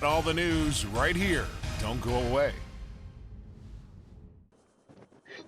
All the news right here. Don't go away.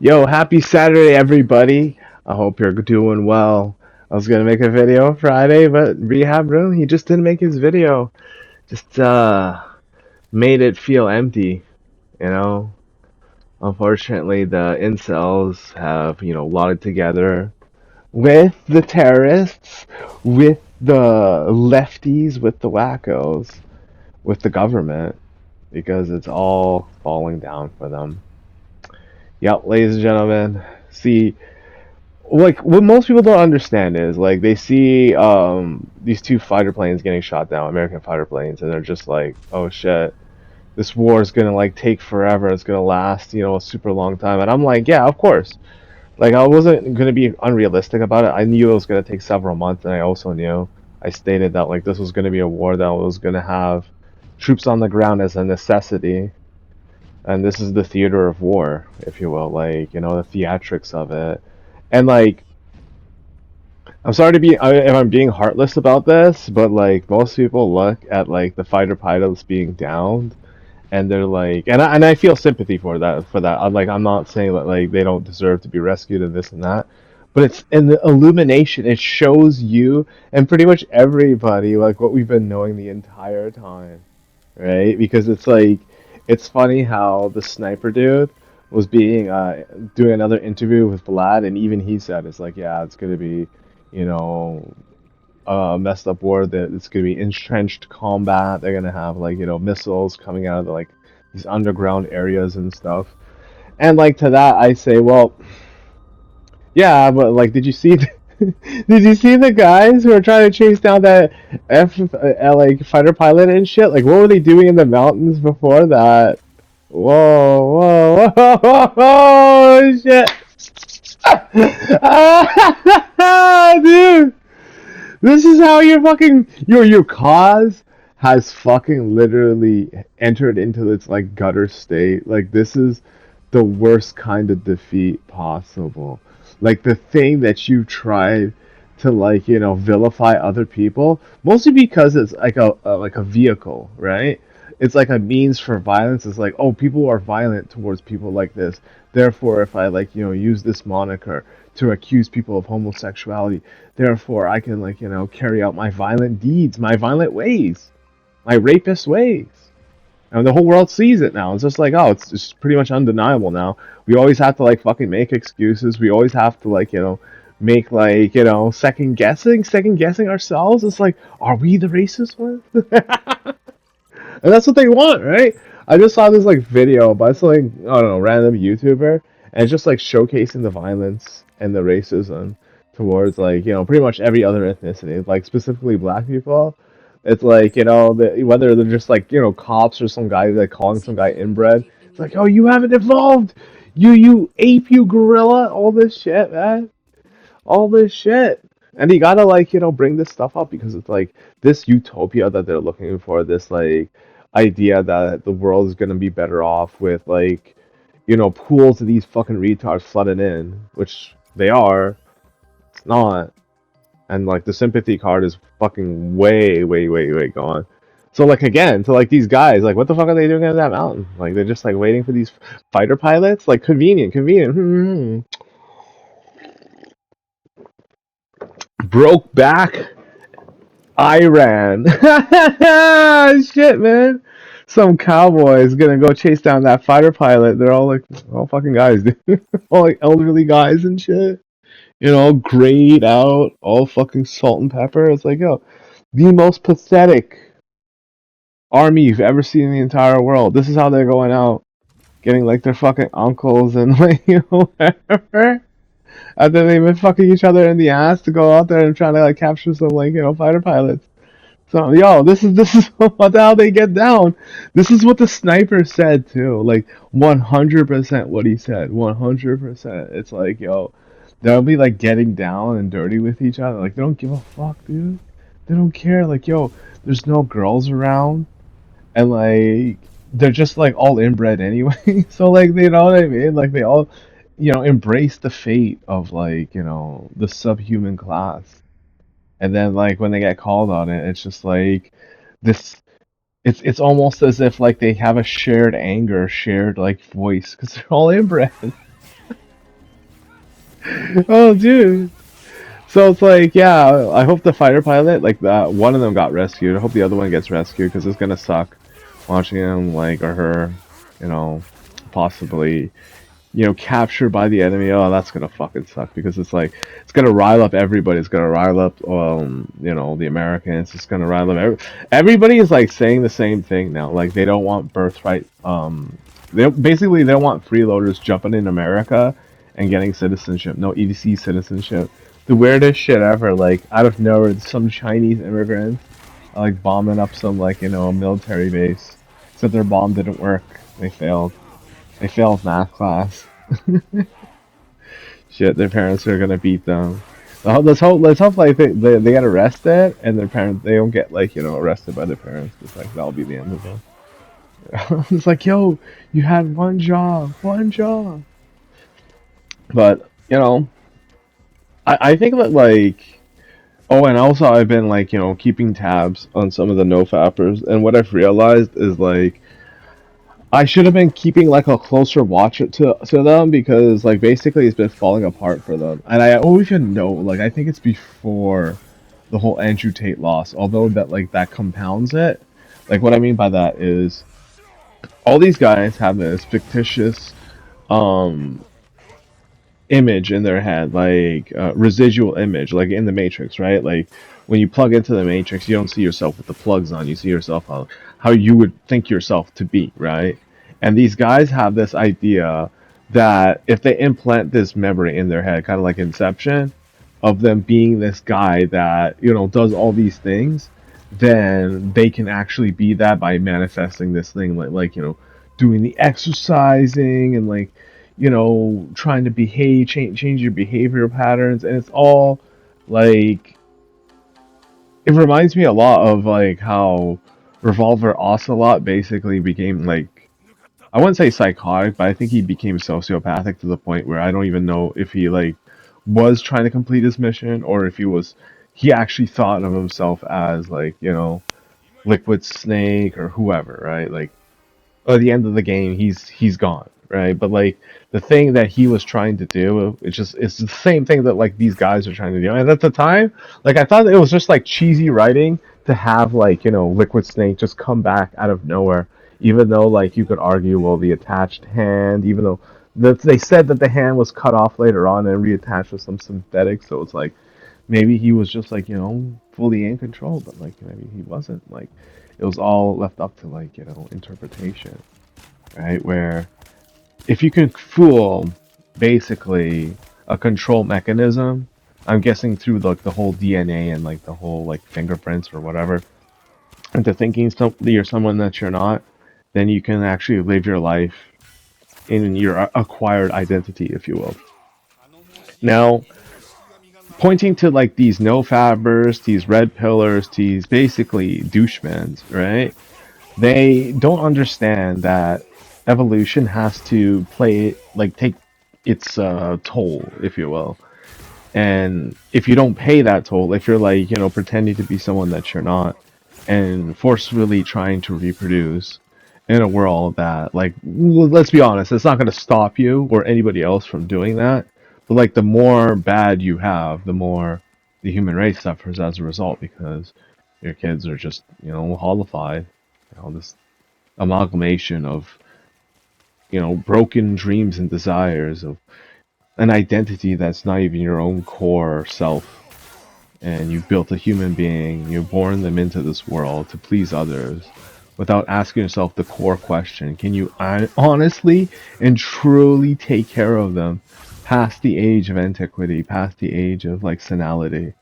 Yo, happy Saturday, everybody. I hope you're doing well. I was gonna make a video Friday, but Rehab Room, he just didn't make his video. Just made it feel empty, you know? Unfortunately, the incels have, lauded together with the terrorists, with the lefties, with the wackos, with the government, because it's all falling down for them. Yep, ladies and gentlemen. See, like what most people don't understand is like they see these two fighter planes getting shot down, American fighter planes, and they're just like, oh shit, this war is gonna like take forever. It's gonna last, a super long time. And I'm like, yeah, of course. Like I wasn't gonna be unrealistic about it. I knew it was gonna take several months, and I also knew I stated that like this was gonna be a war that was gonna have troops on the ground as a necessity. And this is the theater of war, if you will, like, the theatrics of it. And like I'm sorry to be if I'm being heartless about this, but like most people look at like the fighter pilots being downed, and they're like, and I feel sympathy for that. I'm not saying that like they don't deserve to be rescued and this and that, but it's in the illumination. It shows you and pretty much everybody like what we've been knowing the entire time, right? Because it's like it's funny how the sniper dude was being doing another interview with Vlad, and even he said it's like, yeah, it's gonna be, you know, messed up war, that it's gonna be entrenched combat. They're gonna have like, missiles coming out of like these underground areas and stuff. And like to that I say, well, yeah, but like did you see did you see the guys who are trying to chase down that like fighter pilot and shit? Like what were they doing in the mountains before that? Whoa, whoa, whoa, whoa, whoa, shit. Dude, this is how your cause has fucking literally entered into its like gutter state. Like this is the worst kind of defeat possible. Like the thing that you tried to like, vilify other people, mostly because it's like a vehicle, right? It's like a means for violence. It's like, oh, people are violent towards people like this. Therefore, if I like, use this moniker to accuse people of homosexuality, therefore I can like, carry out my violent deeds, my violent ways, my rapist ways. And the whole world sees it now. It's just like, oh, it's just pretty much undeniable now. We always have to like fucking make excuses. We always have to like, make like, second guessing ourselves. It's like, are we the racist ones? And that's what they want, right? I just saw this like video by some like, I don't know, random YouTuber, and it's just like showcasing the violence and the racism towards like, pretty much every other ethnicity, like specifically black people. It's like, whether they're just like, cops or some guy like calling some guy inbred. It's like, oh, you haven't evolved. You ape, you gorilla, all this shit, man. All this shit. And you gotta like, bring this stuff up because it's like this utopia that they're looking for, this like idea that the world is gonna be better off with like, pools of these fucking retards flooding in, which they are. It's not. And like the sympathy card is fucking way, way, way, way gone. So like again, so like these guys, like what the fuck are they doing at that mountain? Like they're just like waiting for these fighter pilots? Like convenient, convenient. Broke back Iran. Shit, man. Some cowboys gonna go chase down that fighter pilot. They're all like, all fucking guys, dude. All like elderly guys and shit. Grayed out, all fucking salt and pepper. It's like, yo, the most pathetic army you've ever seen in the entire world. This is how they're going out, getting like their fucking uncles and like, whatever. And then they've been fucking each other in the ass to go out there and try to like capture some like, fighter pilots. So yo, this is what the hell they get down. This is what the sniper said too. Like 100% what he said. 100%. It's like yo, they'll be like getting down and dirty with each other. Like they don't give a fuck, dude. They don't care. Like yo, there's no girls around, and like they're just like all inbred anyway. So like they know what I mean. Like they all, embrace the fate of like the subhuman class. And then like when they get called on it, it's just like this. it's almost as if like they have a shared anger, shared like voice, because they're all inbred. Oh, dude. So it's like, yeah, I hope the fighter pilot, like that, one of them got rescued. I hope the other one gets rescued because it's gonna suck watching him like or her, you know, possibly captured by the enemy. Oh, that's gonna fucking suck because it's like it's gonna rile up everybody. It's gonna rile up, the Americans. It's gonna rile up everybody. Is like saying the same thing now. Like they don't want birthright. They don't want freeloaders jumping in America and getting citizenship. No EDC citizenship. The weirdest shit ever. Like out of nowhere, some Chinese immigrants are, like bombing up some military base. Except their bomb didn't work. They failed. They failed math class. Shit, their parents are gonna beat them. Let's hope like they get arrested and their parents they don't get like arrested by their parents. It's like that'll be the end of them. It's like, yo, you had one job. But I think that like oh, and also I've been like keeping tabs on some of the no fappers, and what I've realized is like I should have been keeping like a closer watch to them because like basically it's been falling apart for them. And I don't even know, like I think it's before the whole Andrew Tate loss, although that compounds it. Like what I mean by that is all these guys have this fictitious um image in their head, like residual image, like in the Matrix, right? Like when you plug into the Matrix, you don't see yourself with the plugs on. You see yourself how you would think yourself to be, right? And these guys have this idea that if they implant this memory in their head, kind of like Inception, of them being this guy that does all these things, then they can actually be that by manifesting this thing, like doing the exercising and like trying to behave, change your behavior patterns, and it's all like it reminds me a lot of like how Revolver Ocelot basically became like I wouldn't say psychotic, but I think he became sociopathic to the point where I don't even know if he like was trying to complete his mission or if he actually thought of himself as like Liquid Snake or whoever, right? Like at the end of the game he's gone, right? But like the thing that he was trying to do, it's the same thing that like these guys are trying to do. And at the time, like I thought it was just like cheesy writing to have like Liquid Snake just come back out of nowhere, even though like you could argue, well, the attached hand, even though they said that the hand was cut off later on and reattached with some synthetic, so it's like maybe he was just like fully in control, but like maybe he wasn't. Like it was all left up to like interpretation, right? Where if you can fool basically a control mechanism, I'm guessing through like the whole DNA and like the whole like fingerprints or whatever, into thinking you're someone that you're not, then you can actually live your life in your acquired identity, if you will. Now, pointing to like these no fabbers, these red pillars, these basically douchemans, right? They don't understand that evolution has to play like take its toll, if you will. And if you don't pay that toll, if you're like pretending to be someone that you're not, and forcefully trying to reproduce in a world that like let's be honest, it's not going to stop you or anybody else from doing that. But like the more bad you have, the more the human race suffers as a result because your kids are just holified, this amalgamation of broken dreams and desires of an identity that's not even your own core self. And you've built a human being, you've born them into this world to please others without asking yourself the core question: can you honestly and truly take care of them past the age of antiquity, past the age of like senility?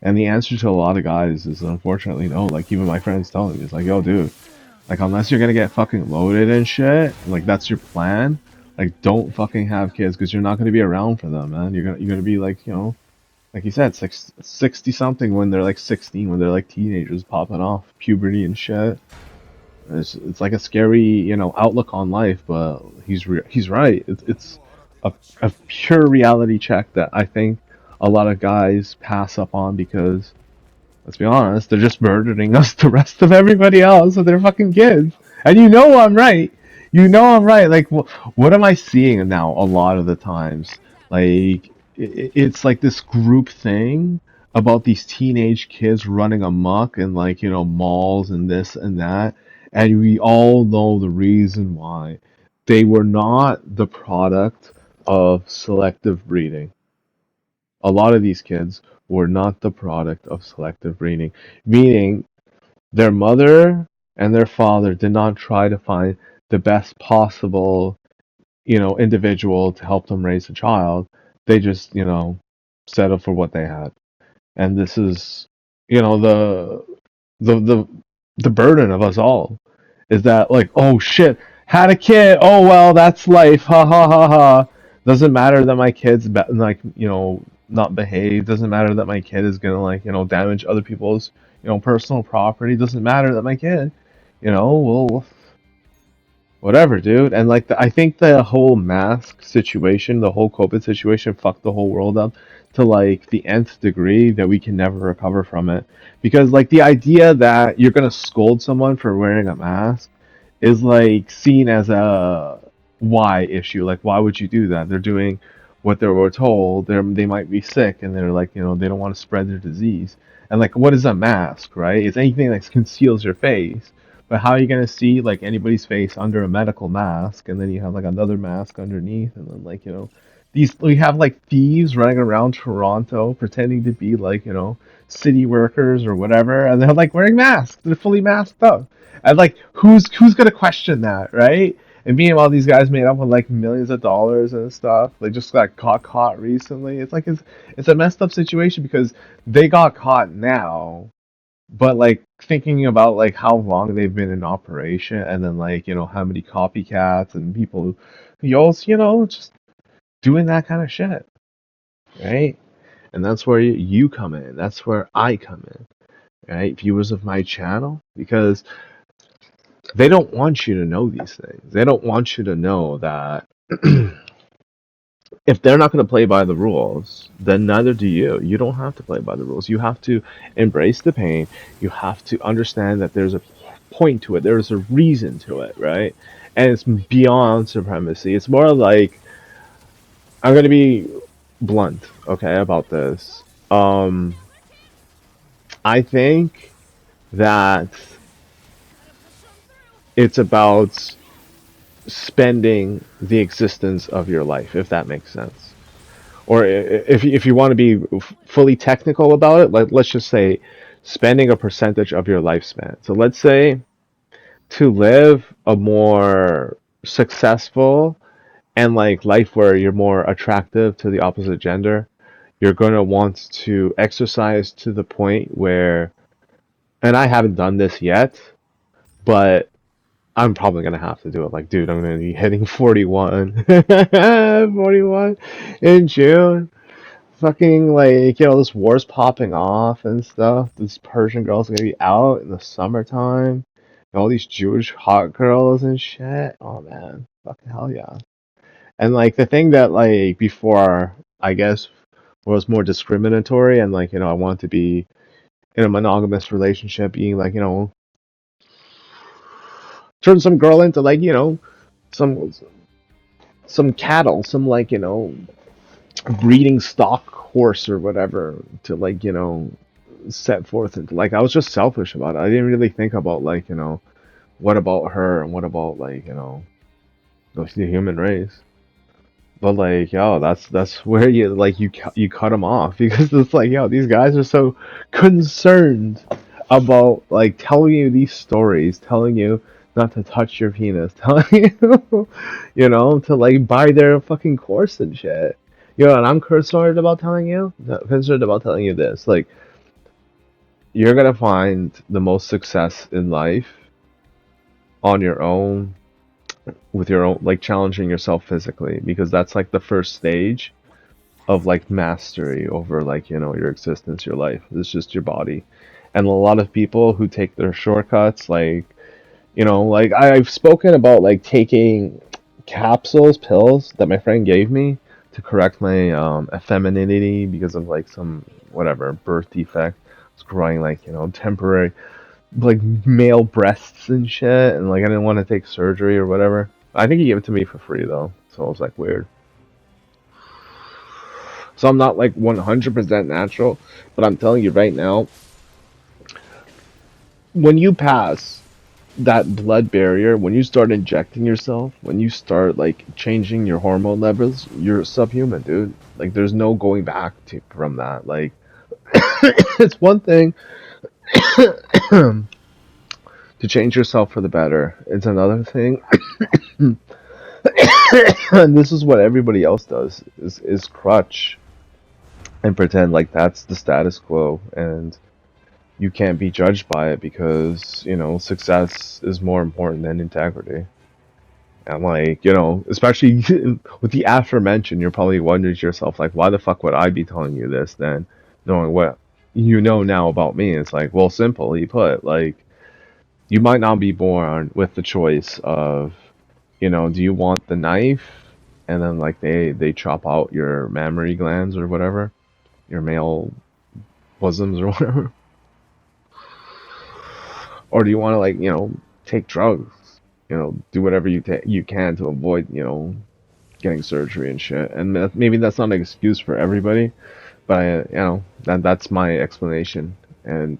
And the answer to a lot of guys is unfortunately no. Like even my friends tell me, it's like, yo, dude, like unless you're gonna get fucking loaded and shit, like that's your plan. Like don't fucking have kids because you're not gonna be around for them, man. You're gonna be like like you said, 60 something when they're like 16, when they're like teenagers popping off puberty and shit. It's like a scary outlook on life, but he's right. It's a pure reality check that I think a lot of guys pass up on because Let's be honest, they're just burdening us, the rest of everybody else, with their fucking kids. And you know I'm right. You know I'm right. Like, what am I seeing now a lot of the times? Like, it's like this group thing about these teenage kids running amok in, like, malls and this and that. And we all know the reason why. They were not the product of selective breeding. A lot of these kids were not the product of selective breeding, meaning their mother and their father did not try to find the best possible, individual to help them raise a child. They just, settled for what they had. And this is, the the the burden of us all is that, like, oh shit, had a kid, oh well, that's life, ha ha ha ha. Doesn't matter that my kid's like, not behave. Doesn't matter that my kid is gonna, like, damage other people's, personal property. Doesn't matter that my kid, will whatever, dude. And like, I think the whole mask situation, the whole COVID situation, fucked the whole world up to like the nth degree that we can never recover from it. Because like the idea that you're gonna scold someone for wearing a mask is like seen as a why issue. Like, why would you do that? They're doing what they were told. They might be sick, and they're like, they don't want to spread their disease. And like, what is a mask, right? It's anything that conceals your face. But how are you gonna see like anybody's face under a medical mask, and then you have like another mask underneath, and then like, these we have like thieves running around Toronto pretending to be like, city workers or whatever, and they're like wearing masks. They're fully masked up, and like who's gonna question that, right? And meanwhile, these guys made up with like millions of dollars and stuff. They just got caught recently. It's like it's a messed up situation because they got caught now, but like thinking about like how long they've been in operation, and then like, how many copycats and people who also, just doing that kind of shit, right? And that's where you come in. That's where I come in, right? Viewers of my channel, because they don't want you to know these things. They don't want you to know that if they're not going to play by the rules, then neither do you. You don't have to play by the rules. You have to embrace the pain. You have to understand that there's a point to it. There's a reason to it, right? And it's beyond supremacy. It's more like, I'm going to be blunt, okay, about this. I think that it's about spending the existence of your life, if that makes sense. Or if you want to be fully technical about it, let's just say spending a percentage of your lifespan. So let's say to live a more successful and like life where you're more attractive to the opposite gender, you're going to want to exercise to the point where, and I haven't done this yet, but I'm probably gonna have to do it. Like, dude, I'm gonna be hitting 41, 41 in June. Fucking like, this war's popping off and stuff. This Persian girl's gonna be out in the summertime. And all these Jewish hot girls and shit. Oh man, fucking hell yeah. And like the thing that like before, I guess, was more discriminatory, and like, I want to be in a monogamous relationship, being like, turn some girl into like, some some cattle, some like, breeding stock horse or whatever, to like, set forth into, like, I was just selfish about it. I didn't really think about like, what about her and what about like, the human race. But like, yo, that's where you like you cut them off because it's like, yo, these guys are so concerned about like telling you these stories, telling you not to touch your penis, telling you, to like buy their fucking course and shit. And I'm concerned about telling you this. Like, you're gonna find the most success in life on your own, with your own, like, challenging yourself physically, because that's like the first stage of like mastery over like, your existence, your life. It's just your body. And a lot of people who take their shortcuts, like, like I've spoken about like taking pills that my friend gave me to correct my effeminacy because of like some whatever birth defect. was growing like temporary like male breasts and shit, and like I didn't want to take surgery or whatever. I think he gave it to me for free though, so it was like weird. So I'm not like 100% natural, but I'm telling you right now, when you pass that blood barrier, when you start injecting yourself, when you start like changing your hormone levels, you're subhuman, dude. Like there's no going back from that. Like it's one thing to change yourself for the better. It's another thing, and this is what everybody else does is crutch and pretend like that's the status quo, and you can't be judged by it because success is more important than integrity. And like, especially with the aforementioned, you're probably wondering to yourself, like, why the fuck would I be telling you this then, knowing what you know now about me? It's like, well, simply put, like, you might not be born with the choice of, do you want the knife? And then like they chop out your mammary glands or whatever, your male bosoms or whatever. Or do you want to like, take drugs? Do whatever you can to avoid, getting surgery and shit. And maybe that's not an excuse for everybody, but that's my explanation. And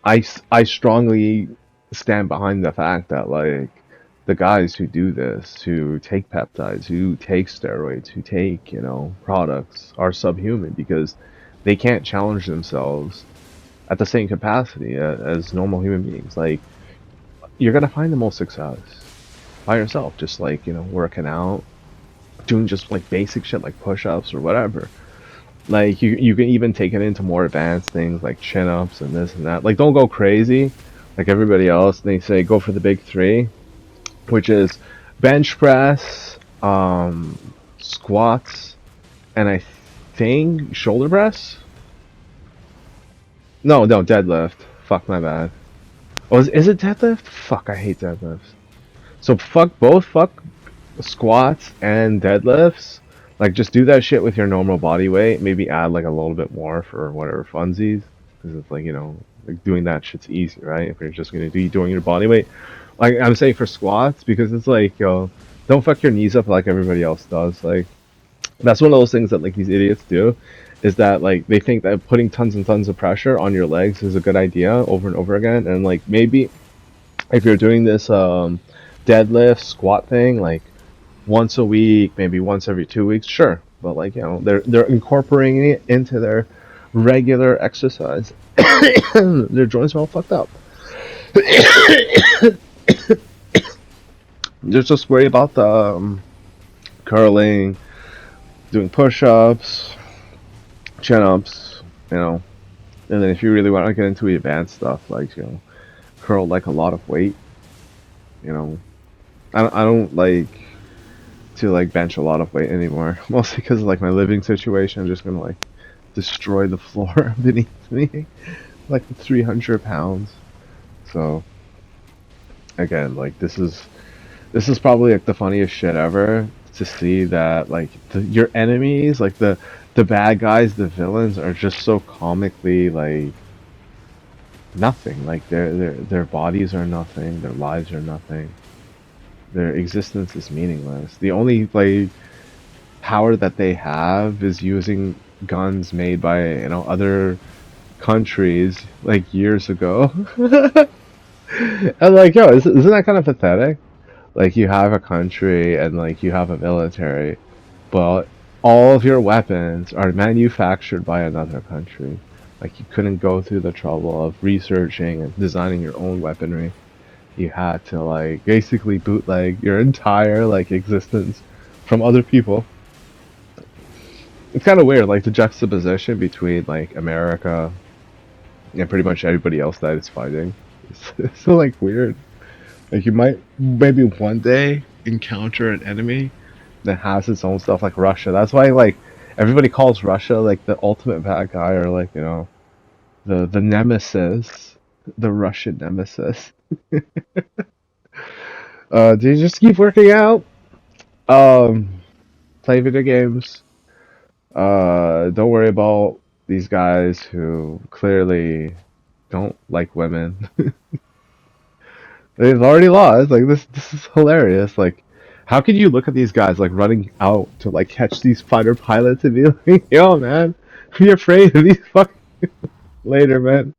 I strongly stand behind the fact that like the guys who do this, who take peptides, who take steroids, who take, products are subhuman because they can't challenge themselves at the same capacity as normal human beings. Like you're gonna find the most success by yourself, just like, working out, doing just like basic shit like push-ups or whatever. Like you can even take it into more advanced things like chin-ups and this and that. Like don't go crazy like everybody else. They say go for the big three, which is bench press, squats, and I think shoulder press. No, deadlift. Fuck, my bad. Oh, is it deadlift? Fuck, I hate deadlifts. So fuck both. Fuck squats and deadlifts. Like just do that shit with your normal body weight. Maybe add like a little bit more for whatever funsies, because it's like like doing that shit's easy, right? If you're just gonna be doing your body weight. Like I'm saying for squats because it's like don't fuck your knees up like everybody else does. Like that's one of those things that like these idiots do, is that like they think that putting tons and tons of pressure on your legs is a good idea over and over again, and like maybe if you're doing this deadlift squat thing like once a week, maybe once every 2 weeks, sure. But like they're incorporating it into their regular exercise. Their joints are all fucked up. Just worry about the curling, doing push-ups, chin-ups, and then if you really want to get into the advanced stuff, like curl like a lot of weight, you know. I don't like to like bench a lot of weight anymore, mostly because of like my living situation. I'm just gonna like destroy the floor beneath me, like 300 pounds. So again, like this is probably like the funniest shit ever to see that like your enemies, like the bad guys, the villains, are just so comically like nothing. Like their bodies are nothing, their lives are nothing, their existence is meaningless. The only like power that they have is using guns made by other countries like years ago. And like, yo, isn't that kind of pathetic? Like you have a country and like you have a military, but all of your weapons are manufactured by another country. Like you couldn't go through the trouble of researching and designing your own weaponry. You had to like basically bootleg your entire like existence from other people. It's kind of weird, like the juxtaposition between like America and pretty much everybody else that is fighting. It's so like weird. Like you might maybe one day encounter an enemy that has its own stuff, like Russia. That's why like everybody calls Russia like the ultimate bad guy, or like the nemesis, the Russian nemesis. Do you just keep working out? Play video games. Don't worry about these guys who clearly don't like women. They've already lost. Like this is hilarious. Like, how could you look at these guys like running out to like catch these fighter pilots and be like, "Yo, man, be afraid of these fucking later, man."